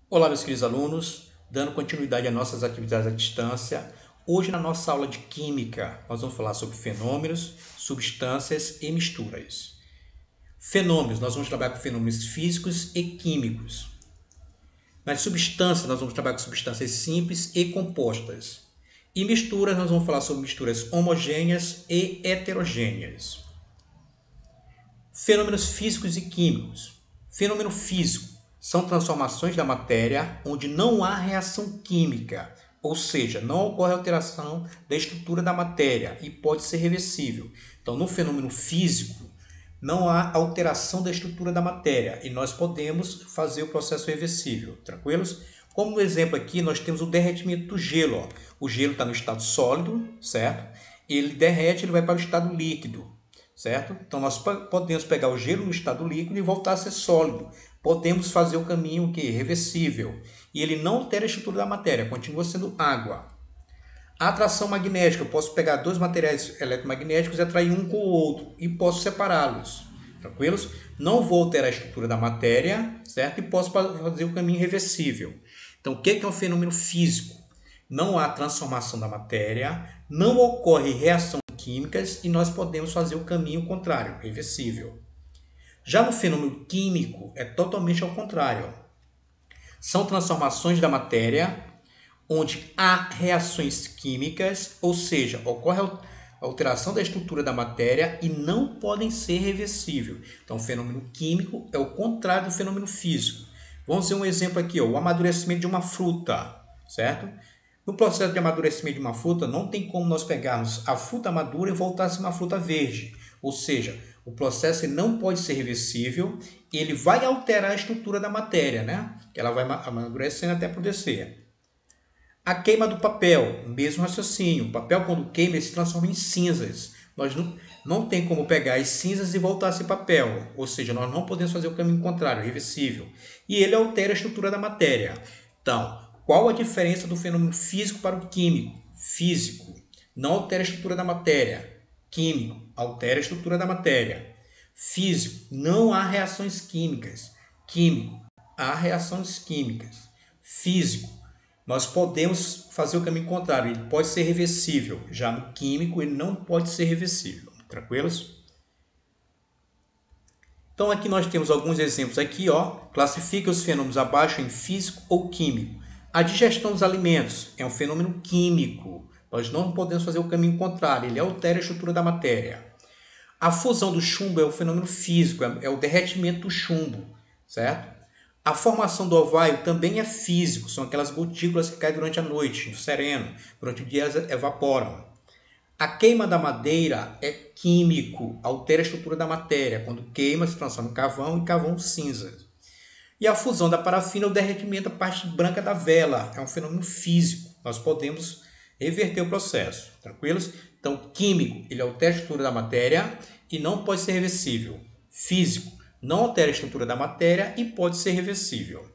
Olá, meus queridos alunos, dando continuidade às nossas atividades à distância. Hoje, na nossa aula de Química, nós vamos falar sobre fenômenos, substâncias e misturas. Fenômenos, nós vamos trabalhar com fenômenos físicos e químicos. Nas substâncias, nós vamos trabalhar com substâncias simples e compostas. E misturas, nós vamos falar sobre misturas homogêneas e heterogêneas. Fenômenos físicos e químicos. Fenômeno físico são transformações da matéria onde não há reação química, ou seja, não ocorre alteração da estrutura da matéria e pode ser reversível. Então, no fenômeno físico, não há alteração da estrutura da matéria e nós podemos fazer o processo reversível, tranquilos? Como no exemplo aqui, nós temos o derretimento do gelo. Ó. O gelo está no estado sólido, certo? Ele derrete, ele vai para o estado líquido. Certo? Então, nós podemos pegar o gelo no estado líquido e voltar a ser sólido. Podemos fazer o caminho reversível. E ele não altera a estrutura da matéria, continua sendo água. A atração magnética, eu posso pegar dois materiais eletromagnéticos e atrair um com o outro e posso separá-los. Tranquilos? Não vou alterar a estrutura da matéria, certo? E posso fazer o caminho reversível. Então, o que é um fenômeno físico? Não há transformação da matéria, não ocorre reação químicas e nós podemos fazer o caminho contrário, reversível. Já no fenômeno químico, é totalmente ao contrário. São transformações da matéria onde há reações químicas, ou seja, ocorre a alteração da estrutura da matéria e não podem ser reversíveis. Então, o fenômeno químico é o contrário do fenômeno físico. Vamos ver um exemplo aqui, ó, o amadurecimento de uma fruta, certo? No processo de amadurecimento de uma fruta, não tem como nós pegarmos a fruta madura e voltar a ser uma fruta verde. Ou seja, o processo não pode ser reversível, ele vai alterar a estrutura da matéria, né? Ela vai amadurecendo até apodrecer. A queima do papel, o mesmo raciocínio. O papel, quando queima, ele se transforma em cinzas. Nós não tem como pegar as cinzas e voltar a ser papel. Ou seja, nós não podemos fazer o caminho contrário, reversível. E ele altera a estrutura da matéria. Então, qual a diferença do fenômeno físico para o químico? Físico não altera a estrutura da matéria. Químico altera a estrutura da matéria. Físico não há reações químicas. Químico há reações químicas. Físico nós podemos fazer o caminho contrário. Ele pode ser reversível. Já no químico ele não pode ser reversível. Tranquilos? Então aqui nós temos alguns exemplos aqui, ó. Classifica os fenômenos abaixo em físico ou químico. A digestão dos alimentos é um fenômeno químico. Nós não podemos fazer o caminho contrário, ele altera a estrutura da matéria. A fusão do chumbo é um fenômeno físico, é o derretimento do chumbo, certo? A formação do orvalho também é físico, são aquelas gotículas que caem durante a noite, no sereno, durante o dia elas evaporam. A queima da madeira é químico, altera a estrutura da matéria, quando queima se transforma em carvão e carvão cinza. E a fusão da parafina é o derretimento da parte branca da vela. É um fenômeno físico. Nós podemos reverter o processo. Tranquilos? Então, químico, ele altera a estrutura da matéria e não pode ser reversível. Físico, não altera a estrutura da matéria e pode ser reversível.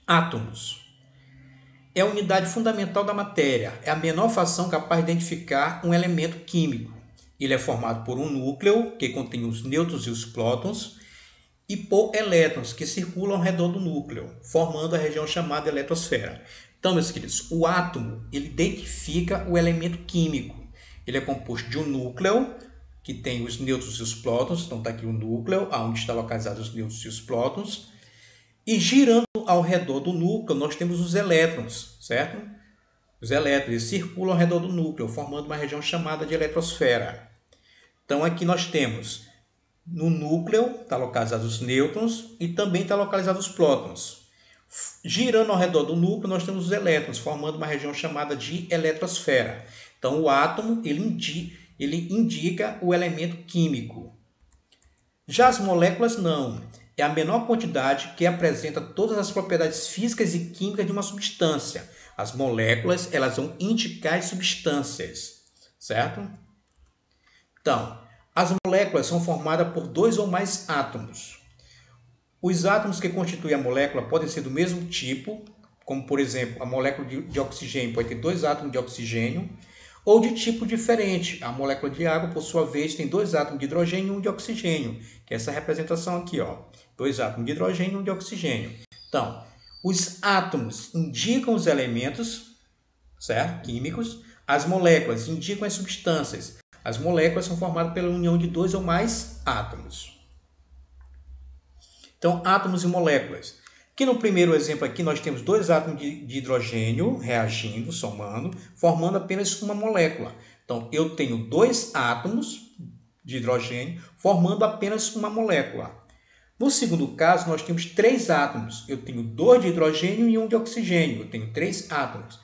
Átomos. É a unidade fundamental da matéria. É a menor fração capaz de identificar um elemento químico. Ele é formado por um núcleo, que contém os nêutrons e os prótons, e por elétrons que circulam ao redor do núcleo, formando a região chamada eletrosfera. Então, meus queridos, o átomo ele identifica o elemento químico. Ele é composto de um núcleo, que tem os nêutrons e os prótons, então está aqui o núcleo, onde estão localizados os nêutrons e os prótons, e girando ao redor do núcleo nós temos os elétrons, certo? Os elétrons eles circulam ao redor do núcleo, formando uma região chamada de eletrosfera. Então, aqui nós temos no núcleo está localizado os nêutrons e também está localizado os prótons. Girando ao redor do núcleo, nós temos os elétrons, formando uma região chamada de eletrosfera. Então, o átomo ele indica o elemento químico. Já as moléculas não. É a menor quantidade que apresenta todas as propriedades físicas e químicas de uma substância. As moléculas elas vão indicar as substâncias, certo? Então, as moléculas são formadas por dois ou mais átomos. Os átomos que constituem a molécula podem ser do mesmo tipo, como por exemplo, a molécula de oxigênio pode ter dois átomos de oxigênio, ou de tipo diferente. A molécula de água, por sua vez, tem dois átomos de hidrogênio e um de oxigênio, que é essa representação aqui, ó. Dois átomos de hidrogênio e um de oxigênio. Então, os átomos indicam os elementos, certo? Químicos. As moléculas indicam as substâncias. As moléculas são formadas pela união de dois ou mais átomos. Então, átomos e moléculas. Aqui no primeiro exemplo aqui nós temos dois átomos de hidrogênio reagindo, somando, formando apenas uma molécula. Então, eu tenho dois átomos de hidrogênio formando apenas uma molécula. No segundo caso, nós temos três átomos. Eu tenho dois de hidrogênio e um de oxigênio. Eu tenho três átomos.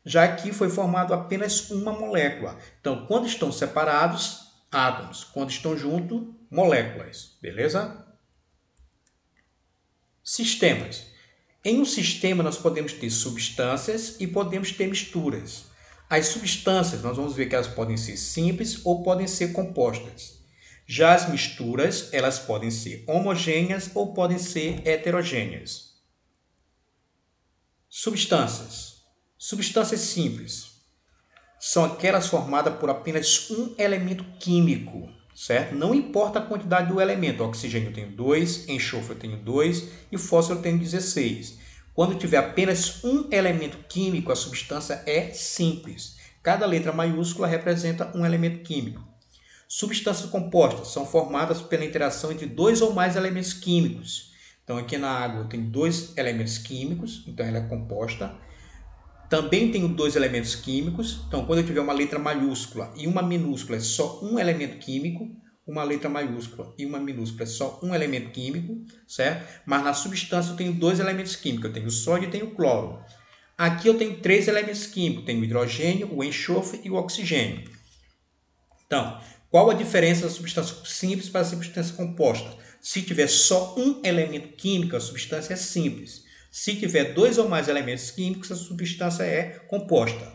Já aqui foi formado apenas uma molécula. Então, quando estão separados, átomos. Quando estão juntos, moléculas. Beleza? Sistemas. Em um sistema, nós podemos ter substâncias e podemos ter misturas. As substâncias, nós vamos ver que elas podem ser simples ou podem ser compostas. Já as misturas, elas podem ser homogêneas ou podem ser heterogêneas. Substâncias. Substâncias simples são aquelas formadas por apenas um elemento químico, certo? Não importa a quantidade do elemento. Oxigênio eu tenho 2, enxofre eu tenho 2 e fósforo eu tenho 16. Quando tiver apenas um elemento químico, a substância é simples. Cada letra maiúscula representa um elemento químico. Substâncias compostas são formadas pela interação entre dois ou mais elementos químicos. Então, aqui na água eu tenho dois elementos químicos, então ela é composta. Também tenho dois elementos químicos, então quando eu tiver uma letra maiúscula e uma minúscula é só um elemento químico, uma letra maiúscula e uma minúscula é só um elemento químico, certo? Mas na substância eu tenho dois elementos químicos, eu tenho o sódio e tenho o cloro. Aqui eu tenho três elementos químicos, tenho o hidrogênio, o enxofre e o oxigênio. Então, qual a diferença da substância simples para a substância composta? Se tiver só um elemento químico, a substância é simples. Se tiver dois ou mais elementos químicos, a substância é composta.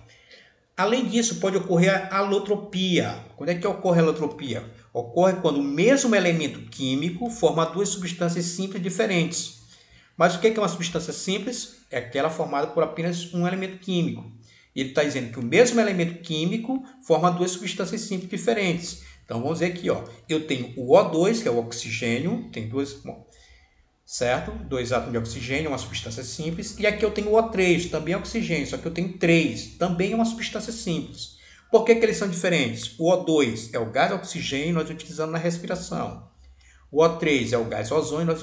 Além disso, pode ocorrer a alotropia. Quando é que ocorre a alotropia? Ocorre quando o mesmo elemento químico forma duas substâncias simples diferentes. Mas o que é uma substância simples? É aquela formada por apenas um elemento químico. Ele está dizendo que o mesmo elemento químico forma duas substâncias simples diferentes. Então, vamos ver aqui, ó. Eu tenho o O2, que é o oxigênio, tem duas... certo? Dois átomos de oxigênio, uma substância simples. E aqui eu tenho o O3, também é oxigênio, só que eu tenho 3, também é uma substância simples. Por que eles são diferentes? O O2 é o gás oxigênio, nós utilizamos na respiração. O O3 é o gás ozônio, nós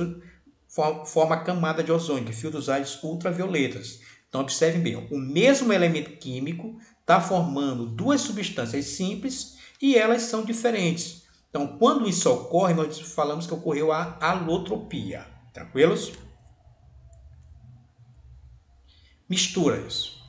forma a camada de ozônio, que filtra os raios ultravioletas. Então, observem bem, o mesmo elemento químico está formando duas substâncias simples e elas são diferentes. Então, quando isso ocorre, nós falamos que ocorreu a alotropia. Tranquilos? Misturas.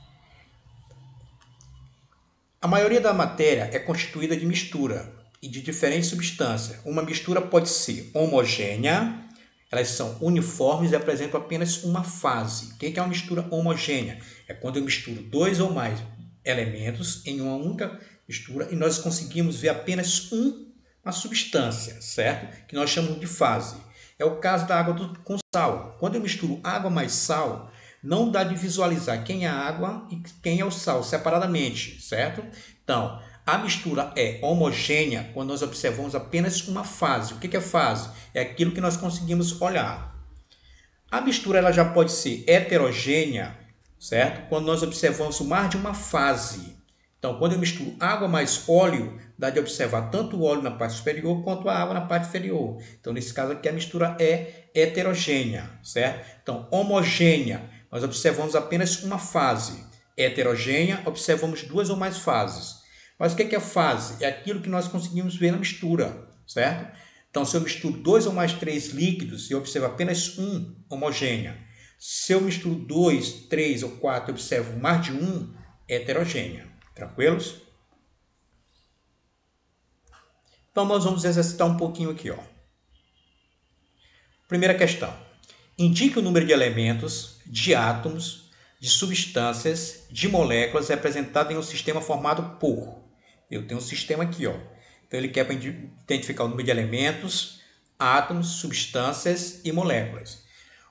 A maioria da matéria é constituída de mistura e de diferentes substâncias. Uma mistura pode ser homogênea, elas são uniformes e apresentam apenas uma fase. O que é uma mistura homogênea? É quando eu misturo dois ou mais elementos em uma única mistura e nós conseguimos ver apenas uma substância, certo? Que nós chamamos de fase. É o caso da água com sal. Quando eu misturo água mais sal, não dá de visualizar quem é a água e quem é o sal separadamente, certo? Então, a mistura é homogênea quando nós observamos apenas uma fase. O que é fase? É aquilo que nós conseguimos olhar. A mistura ela já pode ser heterogênea, certo? Quando nós observamos mais de uma fase. Então, quando eu misturo água mais óleo, dá de observar tanto o óleo na parte superior quanto a água na parte inferior. Então, nesse caso aqui, a mistura é heterogênea, certo? Então, homogênea, nós observamos apenas uma fase. Heterogênea, observamos duas ou mais fases. Mas o que é fase? É aquilo que nós conseguimos ver na mistura, certo? Então, se eu misturo dois ou mais três líquidos, eu observo apenas um, homogênea. Se eu misturo dois, três ou quatro, eu observo mais de um, heterogênea. Tranquilos? Então, nós vamos exercitar um pouquinho aqui, ó. Primeira questão. Indique o número de elementos, de átomos, de substâncias, de moléculas representado em um sistema formado por... Eu tenho um sistema aqui, ó. Então, ele quer identificar o número de elementos, átomos, substâncias e moléculas.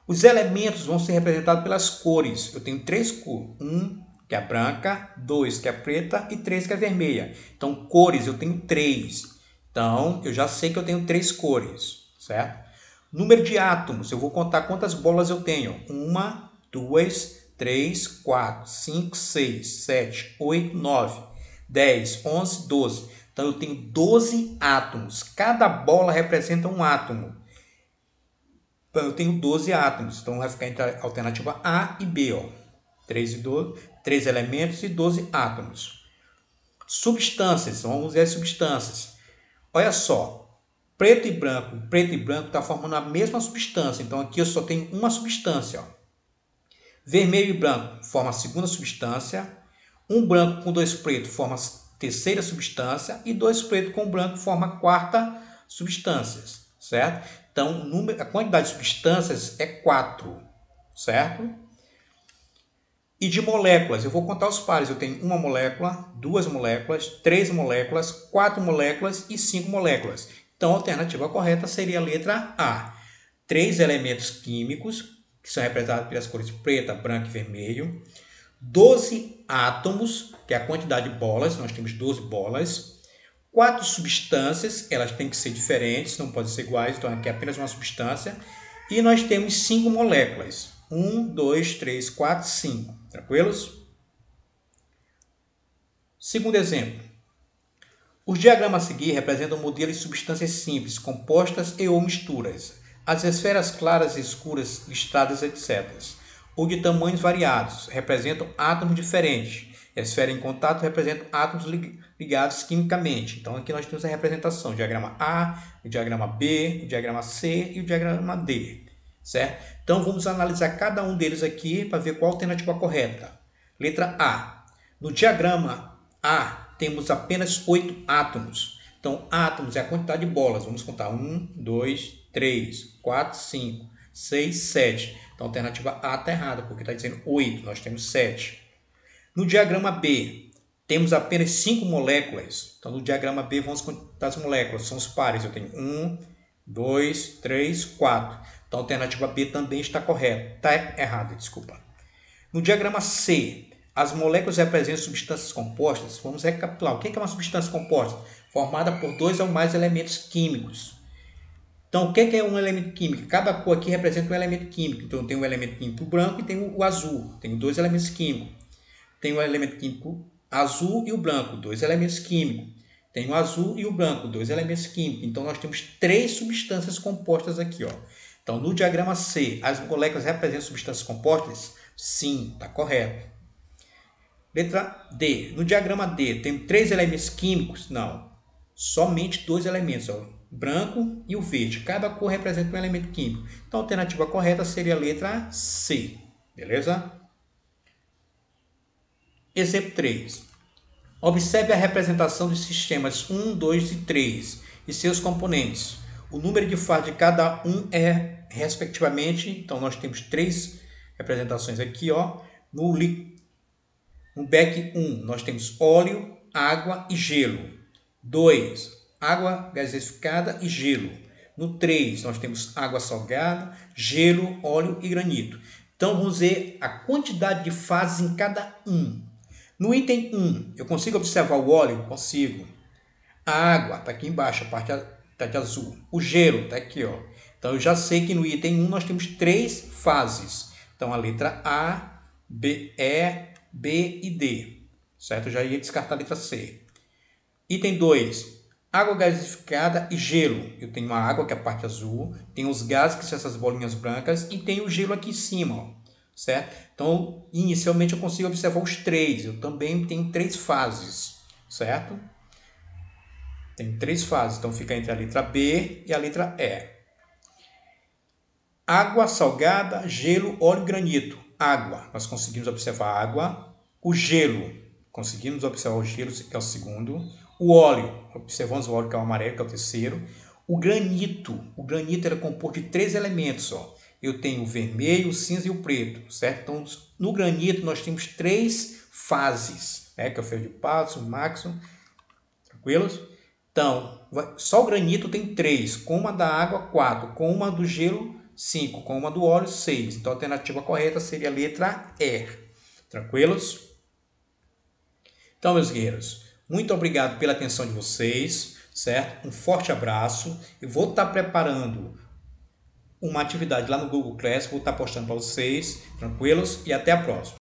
Os elementos vão ser representados pelas cores. Eu tenho três cores. 1, que é a branca, 2, que é a preta e 3, que é a vermelha. Então, cores, eu tenho 3. Então, eu já sei que eu tenho 3 cores, certo? Número de átomos, eu vou contar quantas bolas eu tenho. 1, 2, 3, 4, 5, 6, 7, 8, 9, 10, 11, 12. Então, eu tenho 12 átomos. Cada bola representa um átomo. Então, eu tenho 12 átomos. Então, vai ficar entre a alternativa A e B. 3 e 12, 3 elementos e 12 átomos. Substâncias. Vamos ver as substâncias. Olha só. Preto e branco está formando a mesma substância. Então, aqui eu só tenho uma substância. Vermelho e branco forma a segunda substância. Um branco com 2 pretos forma a terceira substância. E 2 pretos com branco forma a quarta substância. Certo? Então, a quantidade de substâncias é 4. Certo? E de moléculas, eu vou contar os pares. Eu tenho uma molécula, 2 moléculas, 3 moléculas, 4 moléculas e 5 moléculas. Então, a alternativa correta seria a letra A. 3 elementos químicos, que são representados pelas cores preta, branco e vermelho. 12 átomos, que é a quantidade de bolas. Nós temos 12 bolas. 4 substâncias, elas têm que ser diferentes, não podem ser iguais. Então, aqui é apenas uma substância. E nós temos 5 moléculas. 1, 2, 3, 4, 5. Tranquilos? Segundo exemplo. Os diagramas a seguir representam modelos de substâncias simples, compostas e ou misturas. As esferas claras e escuras listadas, etc. Ou de tamanhos variados, representam átomos diferentes. A esfera em contato representa átomos ligados quimicamente. Então, aqui nós temos a representação. O diagrama A, o diagrama B, o diagrama C e o diagrama D. Certo? Então, vamos analisar cada um deles aqui para ver qual a alternativa correta. Letra A. No diagrama A, temos apenas 8 átomos. Então, átomos é a quantidade de bolas. Vamos contar. 1, 2, 3, 4, 5, 6, 7. Então, a alternativa A está errada, porque está dizendo 8. Nós temos 7. No diagrama B, temos apenas 5 moléculas. Então, no diagrama B, vamos contar as moléculas. São os pares. Eu tenho 1, 2, 3, 4. Então, a alternativa B também está correta. Está errada, desculpa. No diagrama C, as moléculas representam substâncias compostas. Vamos recapitular. O que é uma substância composta? Formada por 2 ou mais elementos químicos. Então, o que é um elemento químico? Cada cor aqui representa um elemento químico. Então, eu tenho o elemento químico branco e tenho o azul. Tenho 2 elementos químicos. Tenho o elemento químico azul e o branco, 2 elementos químicos. Tem o azul e o branco, 2 elementos químicos. Então, nós temos 3 substâncias compostas aqui. Então, no diagrama C, as moléculas representam substâncias compostas? Sim, está correto. Letra D. No diagrama D, tem 3 elementos químicos? Não. Somente 2 elementos, o branco e o verde. Cada cor representa um elemento químico. Então, a alternativa correta seria a letra C. Beleza? Exemplo 3. Observe a representação dos sistemas 1, 2 e 3 e seus componentes. O número de fases de cada um é, respectivamente, então nós temos 3 representações aqui. No beck 1, nós temos óleo, água e gelo. 2, água gasificada e gelo. No 3, nós temos água salgada, gelo, óleo e granito. Então, vamos ver a quantidade de fases em cada um. No item 1, eu consigo observar o óleo? Consigo. A água está aqui embaixo, a parte está de azul. O gelo está aqui. Então, eu já sei que no item 1 nós temos 3 fases. Então, a letra A, B, E, B e D. Certo? Eu já ia descartar a letra C. Item 2, água gasificada e gelo. Eu tenho a água, que é a parte azul. Tenho os gases, que são essas bolinhas brancas. E tenho o gelo aqui em cima. Certo? Então, inicialmente eu consigo observar os 3. Eu também tenho 3 fases, certo? Tem 3 fases, então fica entre a letra B e a letra E. Água salgada, gelo, óleo e granito. Água, nós conseguimos observar a água. O gelo, conseguimos observar o gelo, que é o segundo. O óleo, observamos o óleo, que é o amarelo, que é o terceiro. O granito era composto de 3 elementos, Eu tenho o vermelho, o cinza e o preto, certo? Então, no granito, nós temos 3 fases, que é o feldespato, o máximo, tranquilos? Então, só o granito tem 3, com uma da água, 4, com uma do gelo, 5, com uma do óleo, 6. Então, a alternativa correta seria a letra E, tranquilos? Então, meus guerreiros, muito obrigado pela atenção de vocês, certo? Um forte abraço e vou estar preparando uma atividade lá no Google Class, vou estar postando para vocês, tranquilos? E até a próxima.